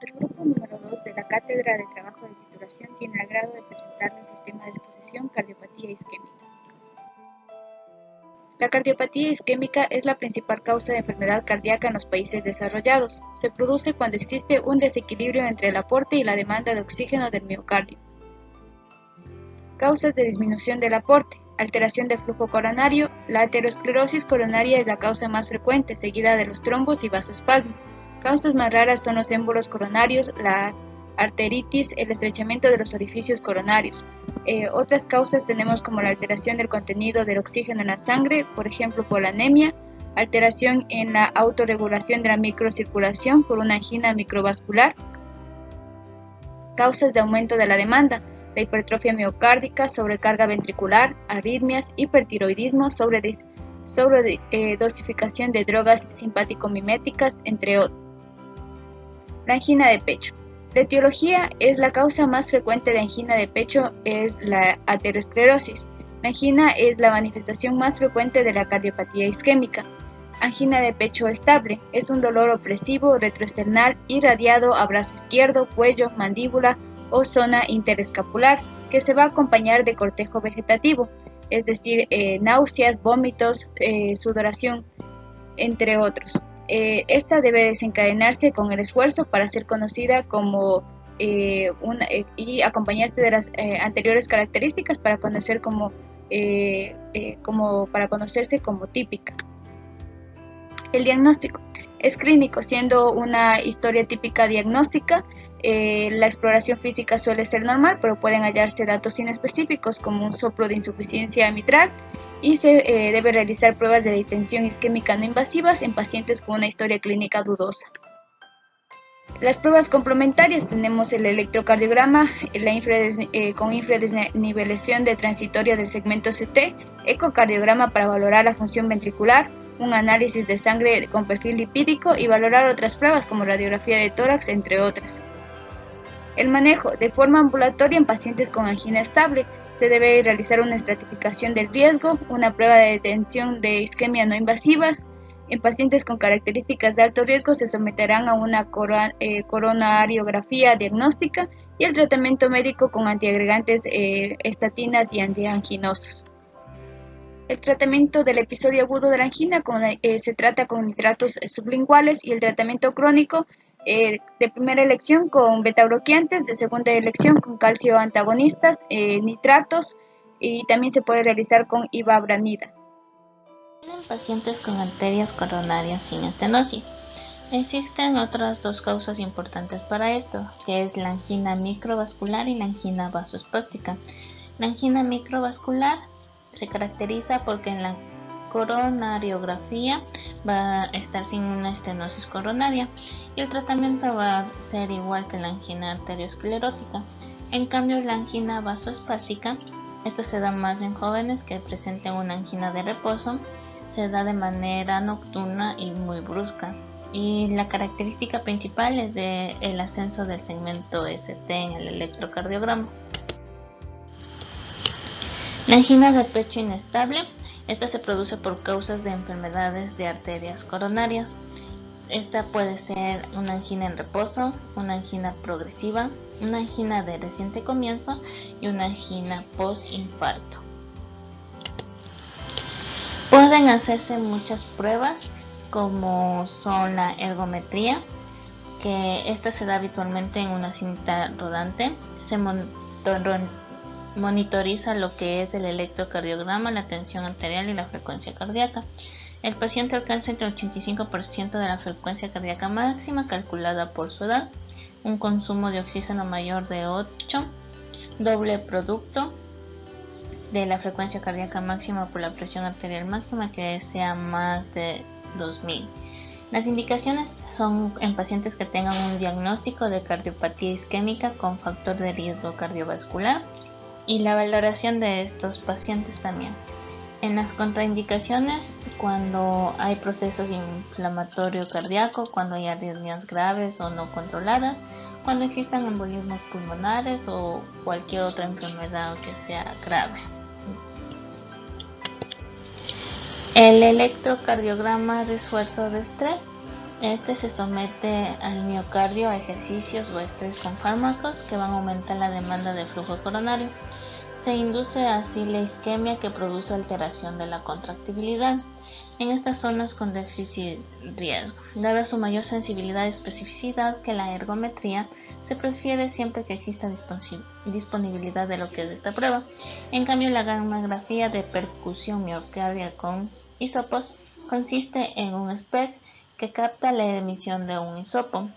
El grupo número 2 de la Cátedra de Trabajo de Titulación tiene el agrado de presentarles el tema de exposición cardiopatía isquémica. La cardiopatía isquémica es la principal causa de enfermedad cardíaca en los países desarrollados. Se produce cuando existe un desequilibrio entre el aporte y la demanda de oxígeno del miocardio. Causas de disminución del aporte. Alteración del flujo coronario. La aterosclerosis coronaria es la causa más frecuente, seguida de los trombos y vasoespasmo. Causas más raras son los émbolos coronarios, la arteritis, el estrechamiento de los orificios coronarios. Otras causas tenemos como la alteración del contenido del oxígeno en la sangre, por ejemplo por la anemia, alteración en la autorregulación de la microcirculación por una angina microvascular. Causas de aumento de la demanda. La hipertrofia miocárdica, sobrecarga ventricular, arritmias, hipertiroidismo, sobredosificación de drogas simpático-miméticas, entre otros. La angina de pecho. La etiología es la causa más frecuente de angina de pecho es la aterosclerosis. La angina es la manifestación más frecuente de la cardiopatía isquémica. Angina de pecho estable es un dolor opresivo retroesternal irradiado a brazo izquierdo, cuello, mandíbula o zona interescapular, que se va a acompañar de cortejo vegetativo, es decir, náuseas, vómitos, sudoración, entre otros. Esta debe desencadenarse con el esfuerzo para ser conocida como y acompañarse de las anteriores características para conocerse como típica. El diagnóstico es clínico, siendo una historia típica diagnóstica. La exploración física suele ser normal, pero pueden hallarse datos inespecíficos como un soplo de insuficiencia mitral y se debe realizar pruebas de distensión isquémica no invasivas en pacientes con una historia clínica dudosa. Las pruebas complementarias tenemos el electrocardiograma con infradesnivelación de transitoria del segmento CT, ecocardiograma para valorar la función ventricular, un análisis de sangre con perfil lipídico y valorar otras pruebas como radiografía de tórax, entre otras. El manejo de forma ambulatoria en pacientes con angina estable. Se debe realizar una estratificación del riesgo, una prueba de detención de isquemia no invasivas. En pacientes con características de alto riesgo se someterán a una coronariografía diagnóstica y el tratamiento médico con antiagregantes, estatinas y antianginosos. El tratamiento del episodio agudo de la angina se trata con nitratos sublinguales y el tratamiento crónico de primera elección con beta-bloqueantes, de segunda elección con calcio antagonistas, nitratos, y también se puede realizar con ivabranida. En pacientes con arterias coronarias sin estenosis. Existen otras dos causas importantes para esto, que es la angina microvascular y la angina vasoespástica. La angina microvascular se caracteriza porque en la coronariografía va a estar sin una estenosis coronaria y el tratamiento va a ser igual que la angina arteriosclerótica. En cambio, la angina vasoespástica, esto se da más en jóvenes que presenten una angina de reposo, se da de manera nocturna y muy brusca. Y la característica principal es el ascenso del segmento ST en el electrocardiograma. La angina de pecho inestable, esta se produce por causas de enfermedades de arterias coronarias. Esta puede ser una angina en reposo, una angina progresiva, una angina de reciente comienzo y una angina post-infarto. Pueden hacerse muchas pruebas como son la ergometría, que esta se da habitualmente en una cinta rodante. Se monitoriza lo que es el electrocardiograma, la tensión arterial y la frecuencia cardíaca. El paciente alcanza entre el 85% de la frecuencia cardíaca máxima calculada por su edad, un consumo de oxígeno mayor de 8, doble producto de la frecuencia cardíaca máxima por la presión arterial máxima que sea más de 2000. Las indicaciones son en pacientes que tengan un diagnóstico de cardiopatía isquémica con factor de riesgo cardiovascular y la valoración de estos pacientes también. En las contraindicaciones, cuando hay procesos inflamatorios cardíacos, cuando hay arritmias graves o no controladas, cuando existan embolismos pulmonares o cualquier otra enfermedad que sea grave. El electrocardiograma de esfuerzo de estrés Este se somete al miocardio a ejercicios o estrés con fármacos que van a aumentar la demanda de flujo coronario. Se induce así la isquemia que produce alteración de la contractibilidad en estas zonas con déficit riesgo. Dada su mayor sensibilidad y especificidad que la ergometría, se prefiere siempre que exista disponibilidad de lo que es esta prueba. En cambio, la gammagrafía de percusión miocardial con hisopos consiste en un SPECT que capta la emisión de un hisopo,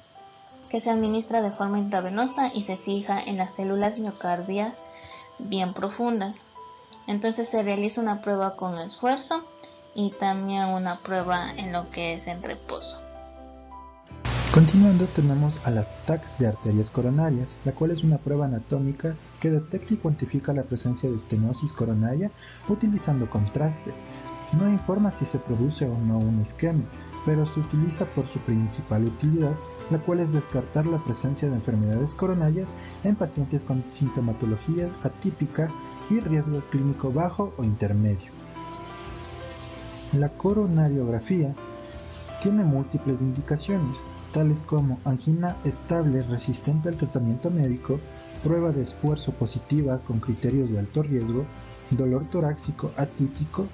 que se administra de forma intravenosa y se fija en las células miocardias bien profundas. Entonces se realiza una prueba con esfuerzo y también una prueba en lo que es en reposo. Continuando tenemos a la TAC de arterias coronarias, la cual es una prueba anatómica que detecta y cuantifica la presencia de estenosis coronaria utilizando contraste. No informa si se produce o no una isquemia, pero se utiliza por su principal utilidad, la cual es descartar la presencia de enfermedades coronarias en pacientes con sintomatología atípica y riesgo clínico bajo o intermedio. La coronariografía tiene múltiples indicaciones, tales como angina estable resistente al tratamiento médico, prueba de esfuerzo positiva con criterios de alto riesgo, dolor torácico atípico,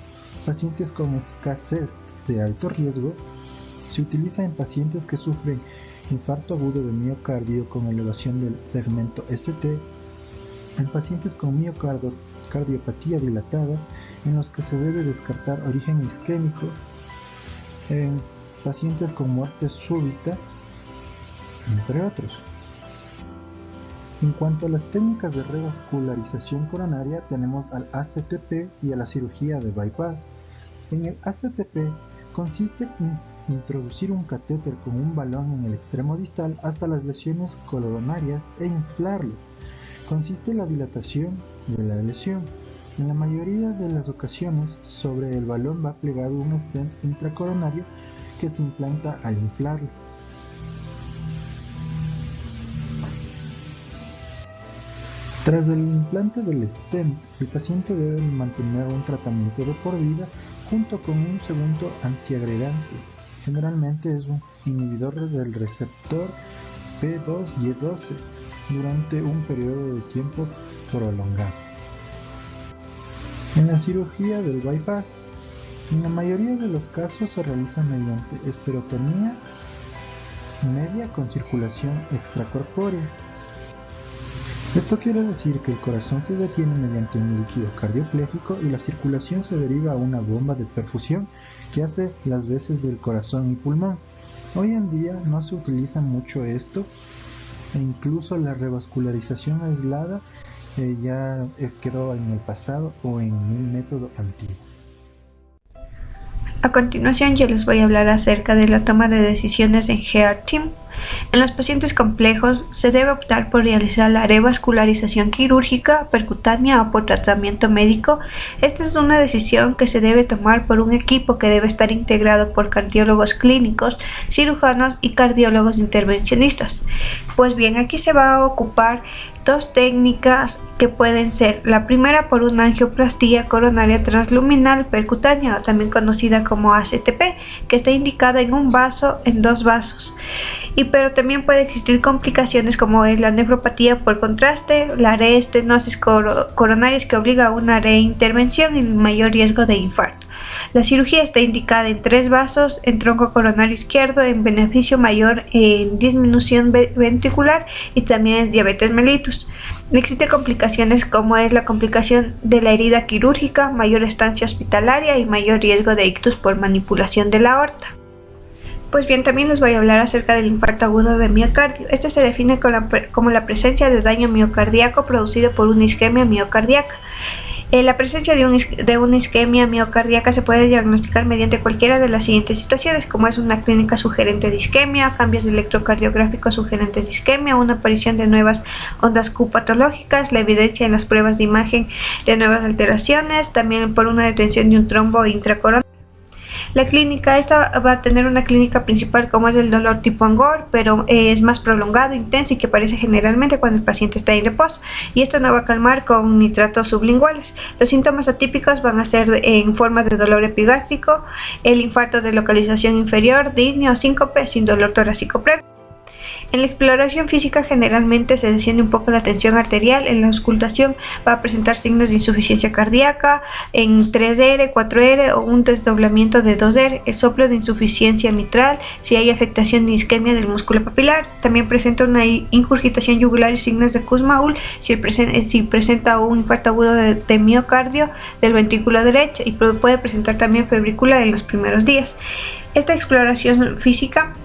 pacientes con escasez de alto riesgo. Se utiliza en pacientes que sufren infarto agudo de miocardio con elevación del segmento ST, en pacientes con cardiopatía dilatada, en los que se debe descartar origen isquémico, en pacientes con muerte súbita, entre otros. En cuanto a las técnicas de revascularización coronaria, tenemos al ACTP y a la cirugía de bypass. En el ACTP consiste en introducir un catéter con un balón en el extremo distal hasta las lesiones coronarias e inflarlo. Consiste en la dilatación de la lesión. En la mayoría de las ocasiones, sobre el balón va plegado un stent intracoronario que se implanta al inflarlo. Tras el implante del stent, el paciente debe mantener un tratamiento de por vida junto con un segundo antiagregante. Generalmente es un inhibidor del receptor P2Y12 durante un periodo de tiempo prolongado. En la cirugía del bypass, en la mayoría de los casos se realiza mediante esterotomía media con circulación extracorpórea. Esto quiere decir que el corazón se detiene mediante un líquido cardiopléjico y la circulación se deriva a una bomba de perfusión que hace las veces del corazón y pulmón. Hoy en día no se utiliza mucho esto e incluso la revascularización aislada ya quedó en el pasado o en un método antiguo. A continuación yo les voy a hablar acerca de la toma de decisiones en Heart Team. En los pacientes complejos se debe optar por realizar la revascularización quirúrgica, percutánea o por tratamiento médico. Esta es una decisión que se debe tomar por un equipo que debe estar integrado por cardiólogos clínicos, cirujanos y cardiólogos intervencionistas. Pues bien, aquí se va a ocupar dos técnicas que pueden ser: la primera por una angioplastía coronaria transluminal percutánea, o también conocida como ACTP, que está indicada en un vaso, en dos vasos. Pero también puede existir complicaciones como es la nefropatía por contraste, la reestenosis coronarias que obliga a una reintervención y el mayor riesgo de infarto. La cirugía está indicada en 3 vasos, en tronco coronario izquierdo, en beneficio mayor en disminución ventricular y también en diabetes mellitus. Existen complicaciones como es la complicación de la herida quirúrgica, mayor estancia hospitalaria y mayor riesgo de ictus por manipulación de la aorta. Pues bien, también les voy a hablar acerca del infarto agudo de miocardio. Este se define como la presencia de daño miocardíaco producido por una isquemia miocardíaca. La presencia de una isquemia miocardíaca se puede diagnosticar mediante cualquiera de las siguientes situaciones, como es una clínica sugerente de isquemia, cambios electrocardiográficos sugerentes de isquemia, una aparición de nuevas ondas Q patológicas, la evidencia en las pruebas de imagen de nuevas alteraciones, también por una detención de un trombo intracoronario. La clínica, esta va a tener una clínica principal como es el dolor tipo angor, pero es más prolongado, intenso y que aparece generalmente cuando el paciente está en reposo. Y esto no va a calmar con nitratos sublinguales. Los síntomas atípicos van a ser en forma de dolor epigástrico, el infarto de localización inferior, disnea o síncope sin dolor torácico previo. En la exploración física generalmente se desciende un poco la tensión arterial. En la auscultación va a presentar signos de insuficiencia cardíaca en 3R, 4R o un desdoblamiento de 2R, el soplo de insuficiencia mitral, si hay afectación de isquemia del músculo papilar. También presenta una ingurgitación yugular y signos de Kussmaul si presenta un infarto agudo de miocardio del ventrículo derecho, y puede presentar también febrícula en los primeros días. Esta exploración física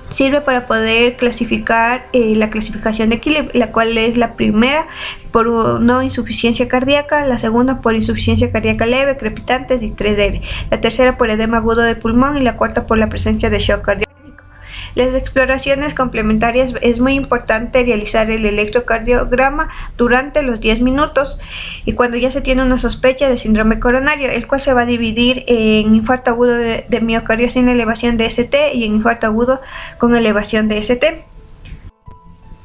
sirve para poder clasificar la clasificación de Killip, la cual es la primera por no insuficiencia cardíaca, la segunda por insuficiencia cardíaca leve, crepitantes y 3R, la tercera por edema agudo de pulmón y la cuarta por la presencia de shock cardíaco. Las exploraciones complementarias, es muy importante realizar el electrocardiograma durante los 10 minutos y cuando ya se tiene una sospecha de síndrome coronario, el cual se va a dividir en infarto agudo de miocardio sin elevación de ST y en infarto agudo con elevación de ST.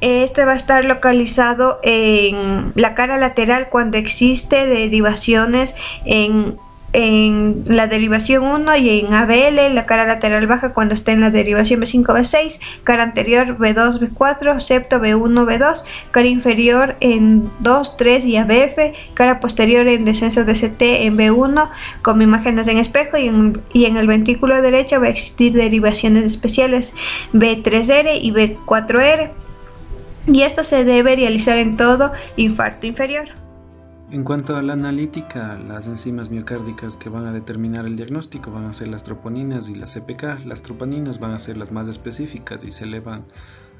Este va a estar localizado en la cara lateral cuando existe derivaciones en la derivación 1 y en ABL, la cara lateral baja cuando está en la derivación B5, B6, cara anterior B2, B4, septo B1, B2, cara inferior en 2, 3 y ABF, cara posterior en descenso de CT en B1 con imágenes en espejo y en el ventrículo derecho va a existir derivaciones especiales B3R y B4R, y esto se debe realizar en todo infarto inferior. En cuanto a la analítica, las enzimas miocárdicas que van a determinar el diagnóstico van a ser las troponinas y las CPK. Las troponinas van a ser las más específicas y se elevan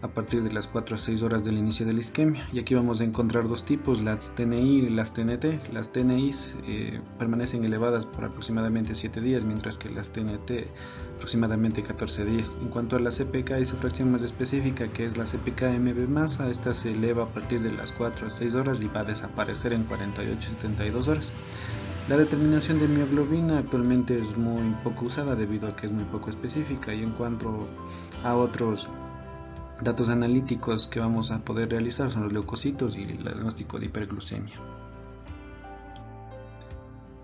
a partir de las 4 a 6 horas del inicio de la isquemia. Y aquí vamos a encontrar dos tipos, las TNI y las TNT. Las TNI permanecen elevadas por aproximadamente 7 días, mientras que las TNT aproximadamente 14 días. En cuanto a la CPK y su fracción más específica, que es la CPK-MB masa, esta se eleva a partir de las 4 a 6 horas y va a desaparecer en 48 a 72 horas. La determinación de mioglobina actualmente es muy poco usada debido a que es muy poco específica, y en cuanto a otros datos analíticos que vamos a poder realizar son los leucocitos y el diagnóstico de hiperglucemia.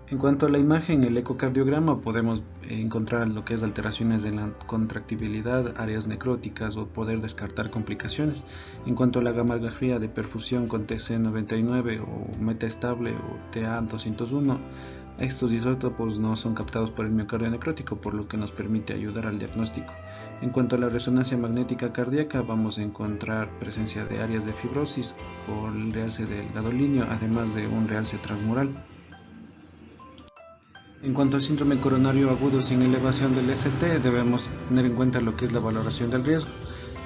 En cuanto a la imagen, el ecocardiograma, podemos encontrar lo que es alteraciones de la contractibilidad, áreas necróticas o poder descartar complicaciones. En cuanto a la gamografía de perfusión con TC99 o metaestable o TA201, estos isótopos no son captados por el miocardio necrótico, por lo que nos permite ayudar al diagnóstico. En cuanto a la resonancia magnética cardíaca, vamos a encontrar presencia de áreas de fibrosis o el realce del gadolinio, además de un realce transmural. En cuanto al síndrome coronario agudo sin elevación del ST, debemos tener en cuenta lo que es la valoración del riesgo.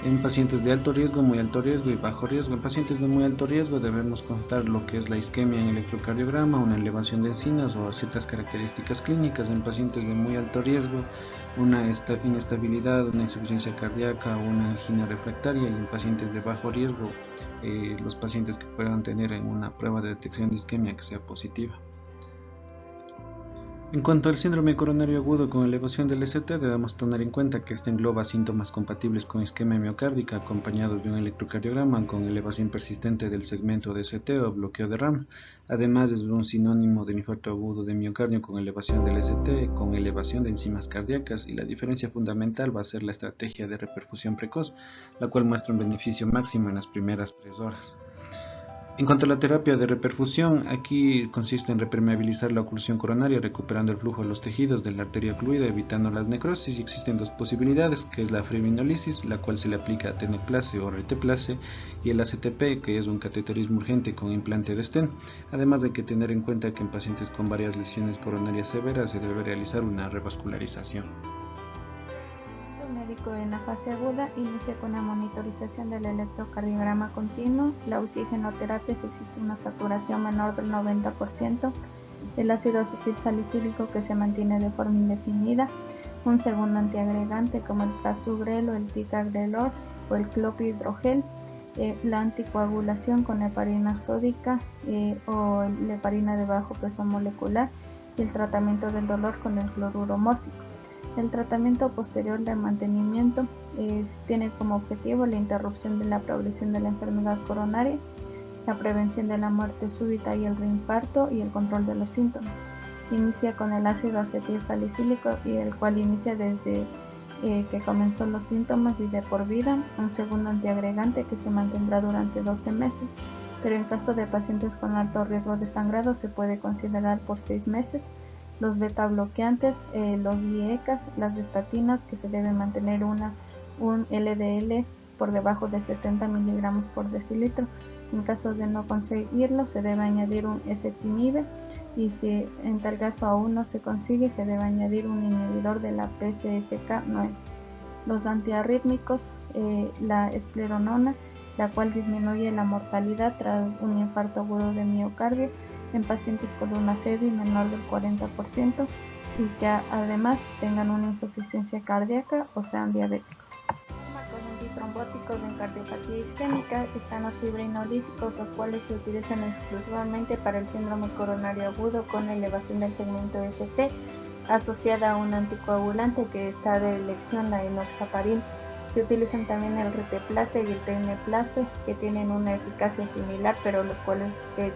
En pacientes de alto riesgo, muy alto riesgo y bajo riesgo. En pacientes de muy alto riesgo debemos contar lo que es la isquemia en electrocardiograma, una elevación de enzimas o ciertas características clínicas. En pacientes de muy alto riesgo, una inestabilidad, una insuficiencia cardíaca o una angina refractaria. Y en pacientes de bajo riesgo, los pacientes que puedan tener en una prueba de detección de isquemia que sea positiva. En cuanto al síndrome coronario agudo con elevación del ST, debemos tener en cuenta que este engloba síntomas compatibles con isquemia miocárdica acompañados de un electrocardiograma con elevación persistente del segmento de ST o bloqueo de RAM. Además, es un sinónimo de infarto agudo de miocardio con elevación del ST, con elevación de enzimas cardíacas, y la diferencia fundamental va a ser la estrategia de reperfusión precoz, la cual muestra un beneficio máximo en las primeras 3 horas. En cuanto a la terapia de reperfusión, aquí consiste en repermeabilizar la oclusión coronaria recuperando el flujo de los tejidos de la arteria ocluida, evitando las necrosis. Y existen dos posibilidades, que es la fibrinólisis, la cual se le aplica a teneplace o reteplace, y el ACTP, que es un cateterismo urgente con implante de stent. Además de que tener en cuenta que en pacientes con varias lesiones coronarias severas se debe realizar una revascularización. En la fase aguda inicia con la monitorización del electrocardiograma continuo, la oxigenoterapia si existe una saturación menor del 90%, el ácido acetilsalicílico que se mantiene de forma indefinida, un segundo antiagregante como el prasugrel o el ticagrelor o el clopidogrel, la anticoagulación con heparina sódica o la heparina de bajo peso molecular, y el tratamiento del dolor con el cloruro mórfico. El tratamiento posterior de mantenimiento tiene como objetivo la interrupción de la progresión de la enfermedad coronaria, la prevención de la muerte súbita y el reinfarto y el control de los síntomas. Inicia con el ácido acetil salicílico, y el cual inicia desde que comenzó los síntomas y de por vida. Un segundo antiagregante que se mantendrá durante 12 meses, pero en caso de pacientes con alto riesgo de sangrado se puede considerar por 6 meses. Los beta bloqueantes, los IECAS, las estatinas, que se debe mantener un LDL por debajo de 70 miligramos por decilitro. En caso de no conseguirlo, se debe añadir un ezetimibe, y si en tal caso aún no se consigue, se debe añadir un inhibidor de la PCSK9. Los antiarrítmicos, la escleronona, la cual disminuye la mortalidad tras un infarto agudo de miocardio en pacientes con una FEBI menor del 40% y que además tengan una insuficiencia cardíaca o sean diabéticos. Fármacos antitrombóticos en cardiopatía isquémica están los fibrinolíticos, los cuales se utilizan exclusivamente para el síndrome coronario agudo con elevación del segmento ST, asociada a un anticoagulante que está de elección, la enoxaparil. Se utilizan también el riteplase y el teineplase, que tienen una eficacia similar, pero los cuales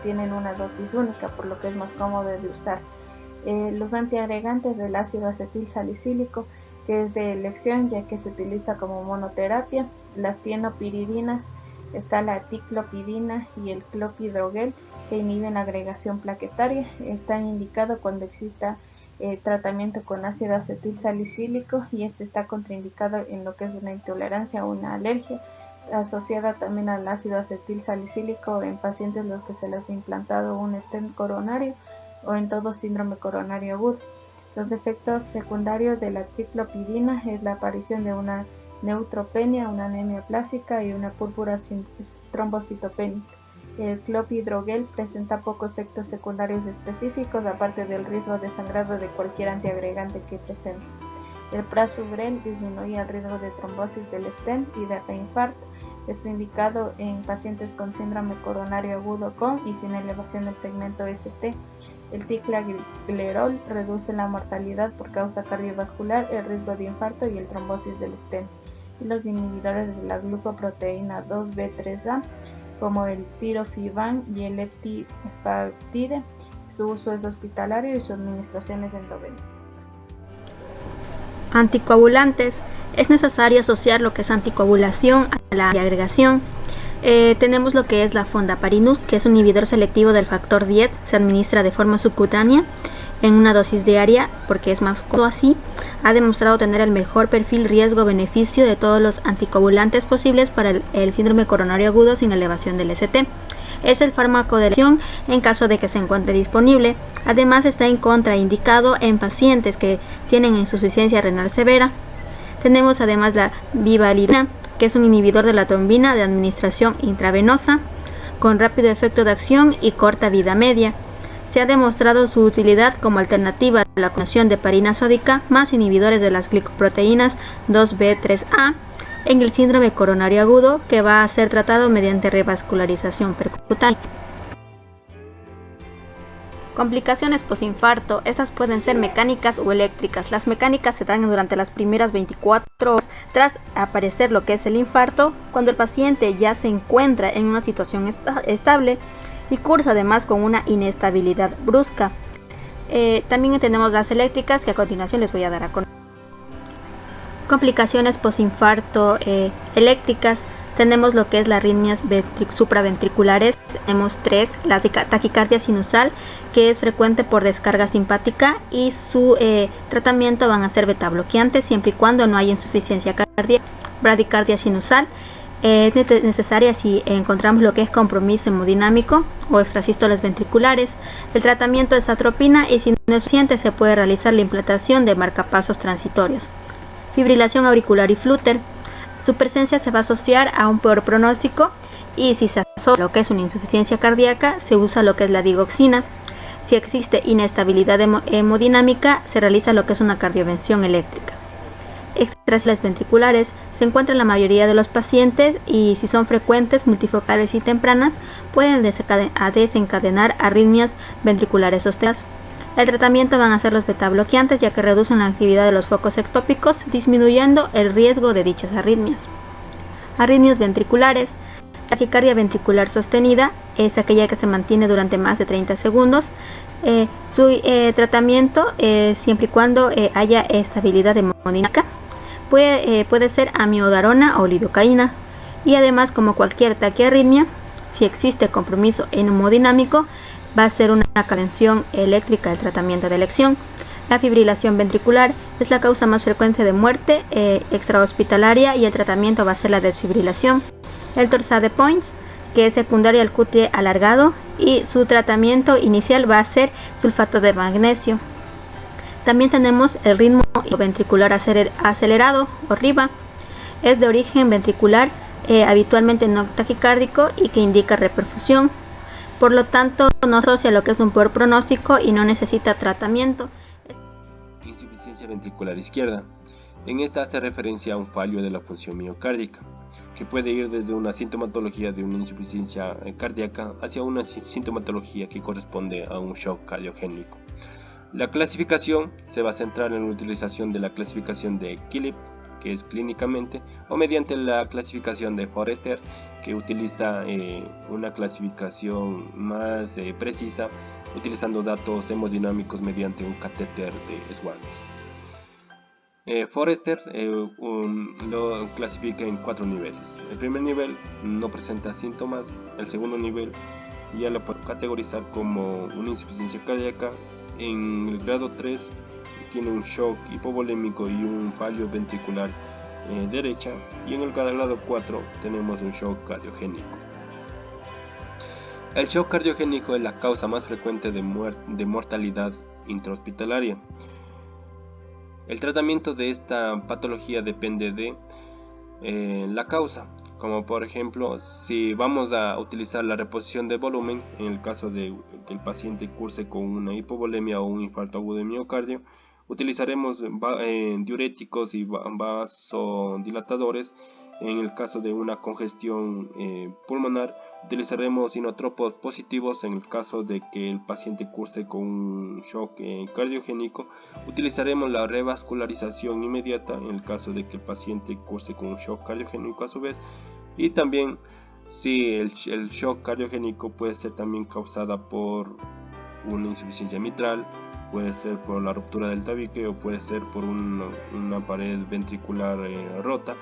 tienen una dosis única, por lo que es más cómodo de usar. Los antiagregantes del ácido acetil salicílico, que es de elección ya que se utiliza como monoterapia. Las tienopiridinas, está la ticlopidina y el clopidogrel, que inhiben la agregación plaquetaria. Están indicados cuando exista tratamiento con ácido acetil salicílico, y este está contraindicado en lo que es una intolerancia o una alergia asociada también al ácido acetil salicílico en pacientes los que se les ha implantado un stent coronario o en todo síndrome coronario agudo. Los efectos secundarios de la triclopidina es la aparición de una neutropenia, una anemia plástica y una púrpura trombocitopénica. El clopidogrel presenta pocos efectos secundarios específicos, aparte del riesgo de sangrado de cualquier antiagregante que presente. El prasugrel disminuye el riesgo de trombosis del stent y de reinfarto. Está indicado en pacientes con síndrome coronario agudo con y sin elevación del segmento ST. El ticagrelor reduce la mortalidad por causa cardiovascular, el riesgo de infarto y el trombosis del stent. Y los inhibidores de la glucoproteína 2B3A, como el tirofiban y el eptifatide, su uso es hospitalario y su administración es endovenosa. Anticoagulantes. Es necesario asociar lo que es anticoagulación a la antiagregación. Tenemos lo que es la fondaparinux, que es un inhibidor selectivo del factor 10, se administra de forma subcutánea en una dosis diaria porque es más cómodo así. Ha demostrado tener el mejor perfil riesgo-beneficio de todos los anticoagulantes posibles para el síndrome coronario agudo sin elevación del ST. Es el fármaco de elección en caso de que se encuentre disponible. Además está en contraindicado en pacientes que tienen insuficiencia renal severa. Tenemos además la vivalirina, que es un inhibidor de la trombina de administración intravenosa con rápido efecto de acción y corta vida media. Se ha demostrado su utilidad como alternativa a la combinación de heparina sódica más inhibidores de las glicoproteínas 2B3A en el síndrome coronario agudo, que va a ser tratado mediante revascularización percutánea. Complicaciones posinfarto. Estas pueden ser mecánicas o eléctricas. Las mecánicas se dan durante las primeras 24 horas tras aparecer lo que es el infarto, cuando el paciente ya se encuentra en una situación estable y cursa además con una inestabilidad brusca. También tenemos las eléctricas, que a continuación les voy a dar a conocer. Complicaciones posinfarto eléctricas. Tenemos lo que es las arritmias supraventriculares. Tenemos 3, la taquicardia sinusal, que es frecuente por descarga simpática, y su tratamiento van a ser beta bloqueantes siempre y cuando no haya insuficiencia cardíaca. Bradicardia sinusal es necesaria si encontramos lo que es compromiso hemodinámico o extrasístoles ventriculares. El tratamiento es atropina, y si no es suficiente se puede realizar la implantación de marcapasos transitorios. Fibrilación auricular y flúter. Su presencia se va a asociar a un peor pronóstico, y si se asocia a lo que es una insuficiencia cardíaca, se usa lo que es la digoxina. Si existe inestabilidad hemodinámica, se realiza lo que es una cardiovención eléctrica. Extrasístoles ventriculares se encuentran en la mayoría de los pacientes, y si son frecuentes, multifocales y tempranas, pueden desencadenar arritmias ventriculares sostenidas. El tratamiento van a ser los betabloqueantes, ya que reducen la actividad de los focos ectópicos, disminuyendo el riesgo de dichas arritmias. Arritmias ventriculares. Taquicardia ventricular sostenida es aquella que se mantiene durante más de 30 segundos. Su tratamiento, siempre y cuando haya estabilidad hemodinámica, puede ser amiodarona o lidocaína. Y además, como cualquier taquiarritmia, si existe compromiso hemodinámico, va a ser una cadención eléctrica el tratamiento de elección. La fibrilación ventricular es la causa más frecuente de muerte extrahospitalaria y el tratamiento va a ser la desfibrilación. El Torsades de Points, que es secundario al QT alargado, y su tratamiento inicial va a ser sulfato de magnesio. También tenemos el ritmo ventricular acelerado o RIVA. Es de origen ventricular, habitualmente no taquicárdico y que indica reperfusión. Por lo tanto, no asocia lo que es un peor pronóstico y no necesita tratamiento. Insuficiencia ventricular izquierda. En esta hace referencia a un fallo de la función miocárdica, que puede ir desde una sintomatología de una insuficiencia cardíaca hacia una sintomatología que corresponde a un shock cardiogénico. La clasificación se va a centrar en la utilización de la clasificación de Killip, que es clínicamente, o mediante la clasificación de Forrester, que utiliza una clasificación más precisa, utilizando datos hemodinámicos mediante un catéter de Schwartz. Forrester lo clasifica en 4 niveles. El primer nivel no presenta síntomas, el segundo nivel ya lo puede categorizar como una insuficiencia cardíaca, en el grado 3 tiene un shock hipovolémico y un fallo ventricular derecha, y en el grado 4 tenemos un shock cardiogénico. El shock cardiogénico es la causa más frecuente de mortalidad intrahospitalaria. El tratamiento de esta patología depende de la causa, como por ejemplo si vamos a utilizar la reposición de volumen en el caso de que el paciente curse con una hipovolemia o un infarto agudo de miocardio. Utilizaremos diuréticos y vasodilatadores. En el caso de una congestión pulmonar, utilizaremos inotropos positivos. En el caso de que el paciente curse con un shock cardiogénico, utilizaremos la revascularización inmediata en el caso de que el paciente curse con un shock cardiogénico a su vez. Y también si el shock cardiogénico puede ser también causada por una insuficiencia mitral, puede ser por la ruptura del tabique o puede ser por una pared ventricular rota,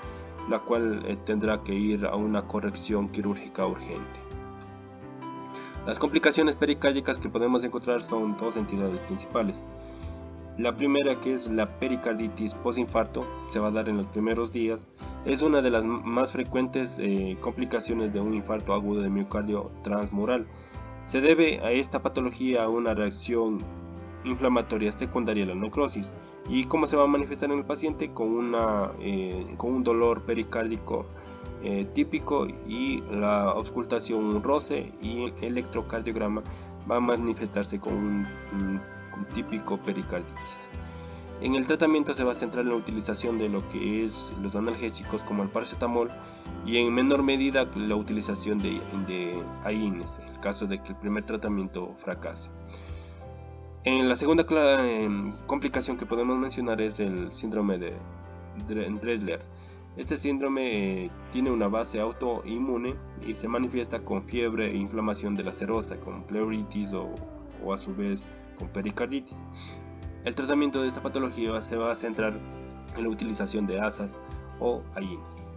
la cual tendrá que ir a una corrección quirúrgica urgente. Las complicaciones pericárdicas que podemos encontrar son dos entidades principales. La primera, que es la pericarditis postinfarto, se va a dar en los primeros días. Es una de las más frecuentes complicaciones de un infarto agudo de miocardio transmural. Se debe a esta patología a una reacción inflamatoria secundaria a la necrosis. ¿Y cómo se va a manifestar en el paciente? Con un dolor pericárdico típico y la auscultación, un roce, y el electrocardiograma va a manifestarse con un típico pericarditis. En el tratamiento se va a centrar en la utilización de lo que es los analgésicos como el paracetamol y en menor medida la utilización de AINES en el caso de que el primer tratamiento fracase. En la segunda complicación que podemos mencionar es el síndrome de Dressler. Este síndrome tiene una base autoinmune y se manifiesta con fiebre e inflamación de la serosa, con pleuritis o a su vez con pericarditis. El tratamiento de esta patología se va a centrar en la utilización de ASAs o AINES.